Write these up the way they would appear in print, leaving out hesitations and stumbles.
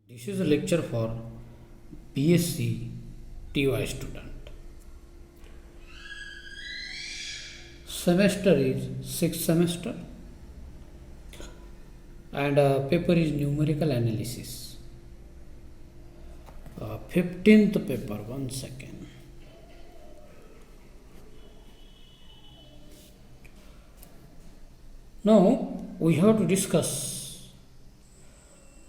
This is a lecture for BSc TY student. Semester is 6th semester and paper is numerical analysis. 15th paper, 1 second. Now we have to discuss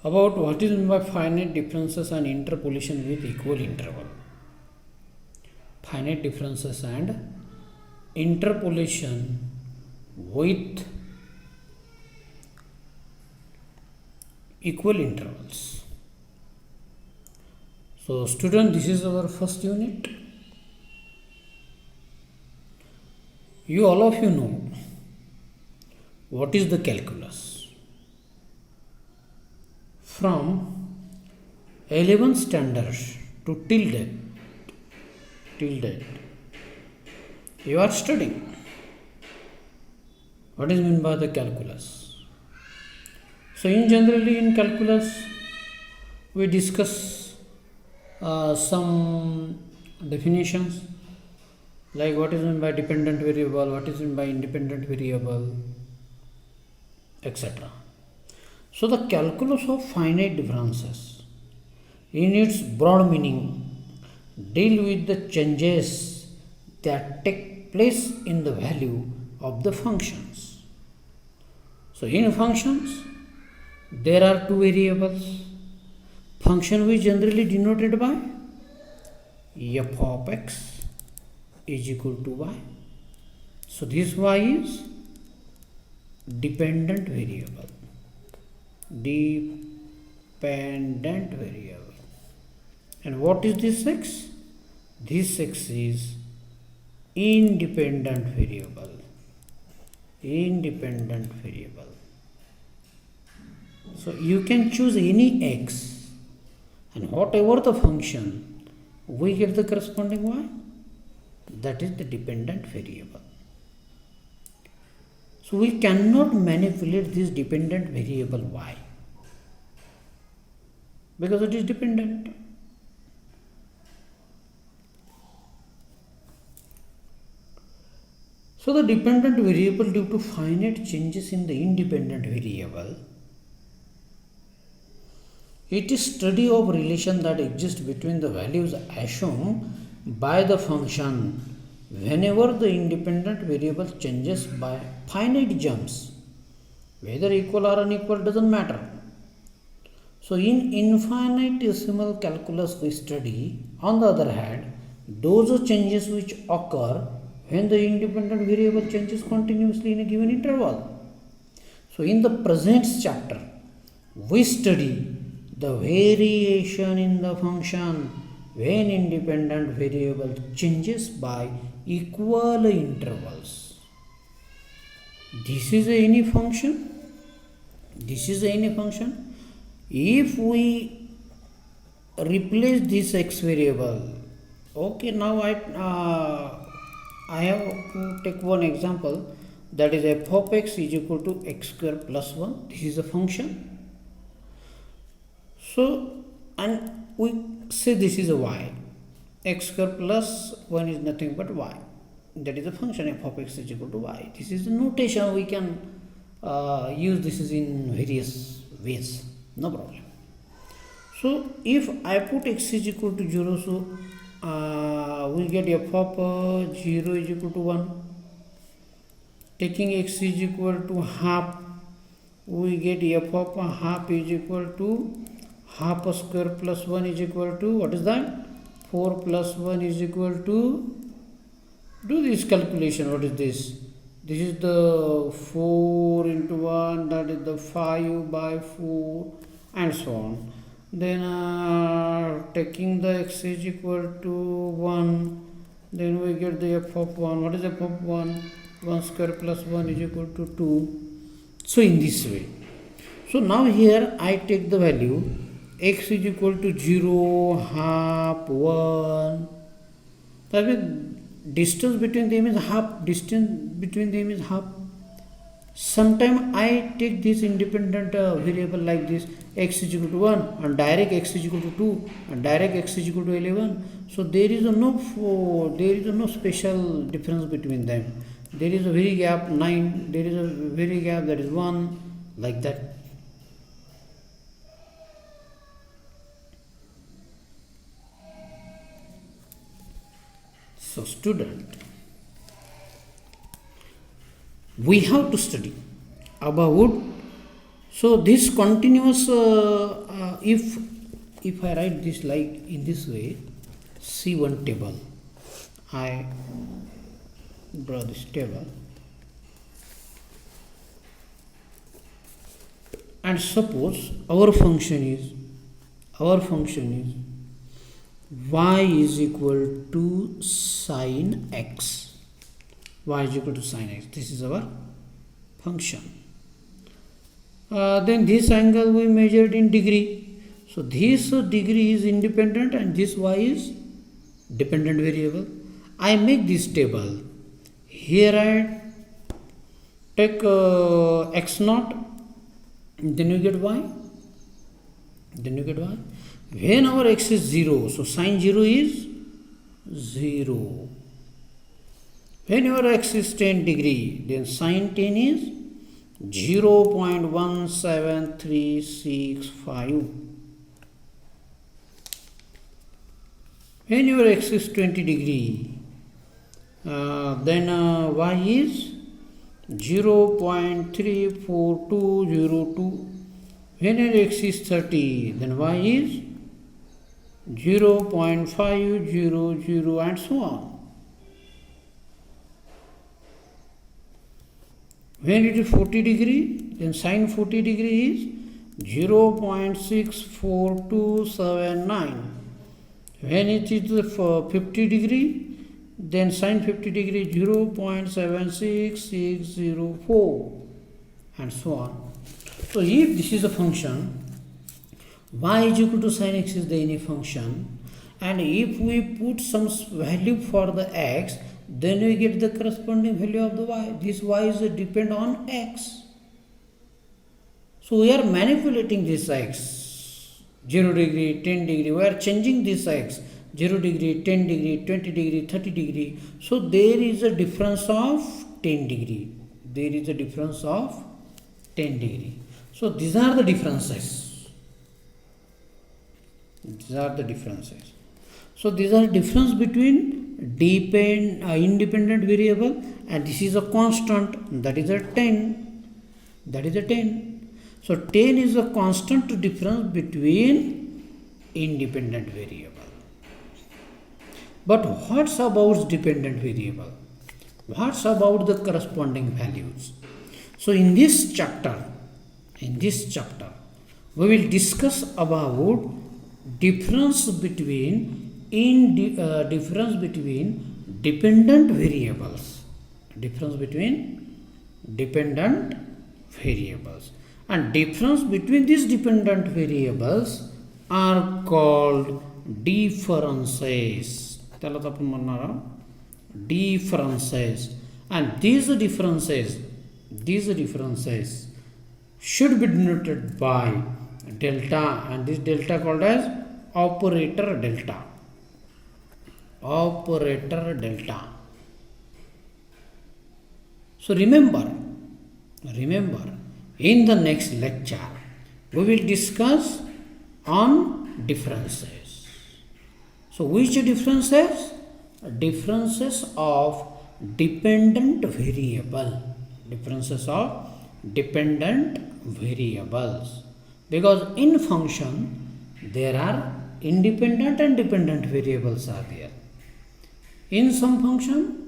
about what is meant by finite differences and interpolation with equal interval. Finite differences and interpolation with equal intervals. So student, this is our first unit. All of you know what is the calculus. From 11 standards to till date, you are studying what is meant by the calculus. So in calculus we discuss some definitions like what is meant by dependent variable, what is meant by independent variable, etc. So the calculus of finite differences, in its broad meaning, deal with the changes that take place in the value of the functions. So in functions, there are two variables. Function which generally denoted by f of x is equal to y. So this y is dependent variable. Dependent variable. And what is this x? This x is independent variable. Independent variable. So you can choose any x, and whatever the function, we get the corresponding y. That is the dependent variable. So we cannot manipulate this dependent variable y because it is dependent. So the dependent variable, due to finite changes in the independent variable, it is study of relation that exists between the values assumed by the function whenever the independent variable changes by finite jumps. Whether equal or unequal doesn't matter. So in infinitesimal calculus we study, on the other hand, those changes which occur when the independent variable changes continuously in a given interval. So in the present chapter, we study the variation in the function when independent variable changes by equal intervals. This is any function. This is any function. If we replace this x variable, okay, now I have to take one example, that is f of x is equal to x square plus 1. This is a function. So, and we say this is a y. X square plus 1 is nothing but y. That is a function f of x is equal to y. This is the notation we can use. This is in various ways. No problem. So if I put x is equal to 0, so we get f of 0 is equal to 1. Taking x is equal to half, we get f of half is equal to half square plus 1 is equal to, what is that? 4 plus 1 is equal to, do this calculation, what is this? This is the 4 into 1, that is the 5 by 4, and so on. Then taking the x is equal to 1, then we get the f of 1. What is f of 1? 1 square plus 1 is equal to 2. So in this way. So now here I take the value x is equal to 0, half, 1. That means distance between them is half. Distance between them is half. Sometime I take this independent variable like this, x is equal to 1 and direct x is equal to 2 and direct x is equal to 11. So there is no special difference between them. There is a very gap 9, there is a very gap that is 1, like that. So student, we have to study about, so this continuous, if I write this like in this way, C1 table, I draw this table and suppose our function is y is equal to sine x. Y is equal to sine x. This is our function. Then this angle we measured in degree. So this degree is independent and this y is dependent variable. I make this table. Here I take x naught, then you get y. When our x is 0, so sine 0 is 0. When your x is 10 degree, then sine 10 is 0.17365. When your x is 20 degree, then y is 0.34202. When your x is 30, then y is 0.500 and so on. When it is 40 degree, then sine 40 degree is 0.64279. When it is 50 degree, then sine 50 degree 0.76604 and so on. So if this is a function, y is equal to sine x is the any function, and if we put some value for the x, then we get the corresponding value of the y. This y is depend on x. So we are manipulating this x, 0 degree, 10 degree, we are changing this x, 0 degree, 10 degree, 20 degree, 30 degree. So there is a difference of 10 degree. There is a difference of 10 degree. So these are the differences. So these are difference between independent variable, and this is a constant, that is a 10. So 10 is a constant difference between independent variable. But what's about dependent variable? What's about the corresponding values? So in this chapter, we will discuss about difference between dependent variables, and difference between these dependent variables are called differences. And these differences should be denoted by delta, and this delta called as operator delta. So remember, in the next lecture we will discuss on differences. So which differences? Differences of dependent variables, because in function there are independent and dependent variables are there. In some function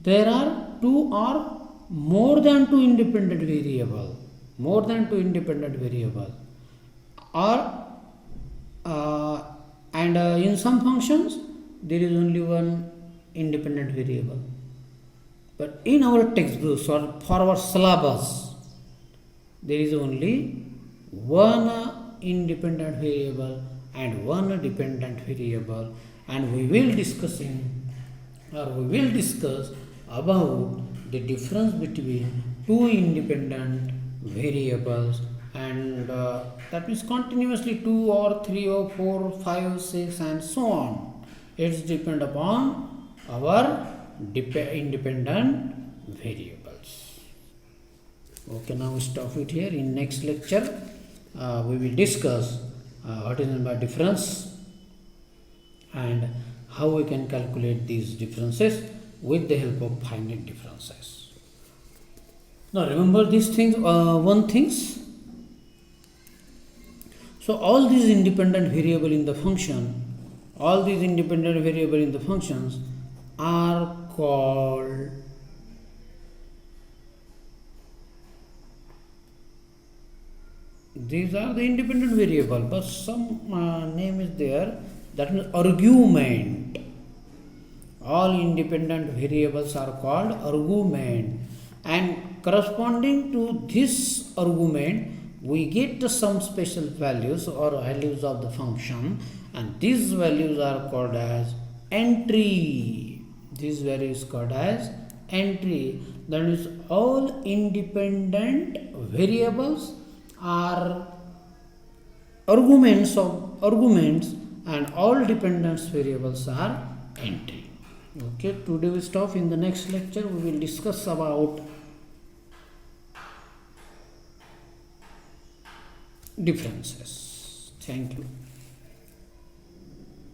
there are two or more than two independent variable, and in some functions there is only one independent variable. But in our textbooks or for our syllabus, there is only one independent variable and one dependent variable, and we will discuss about the difference between two independent variables, and that means continuously 2 or 3 or 4, 5, 6 and so on. It's depend upon our independent variables. Okay, now we stop it here. In next lecture we will discuss what is meant by difference and how we can calculate these differences with the help of finite differences. Now remember these things, one things. So all these independent variable in the function, all these independent variable in the functions are called these are the independent variable, but some name is there, that means argument. All independent variables are called argument, and corresponding to this argument we get some special values or values of the function, and these values are called as entry. This value is called as entry. That is, all independent variables are arguments, and all dependence variables are entry. Okay, today we stop. In the next lecture we will discuss about differences. Thank you.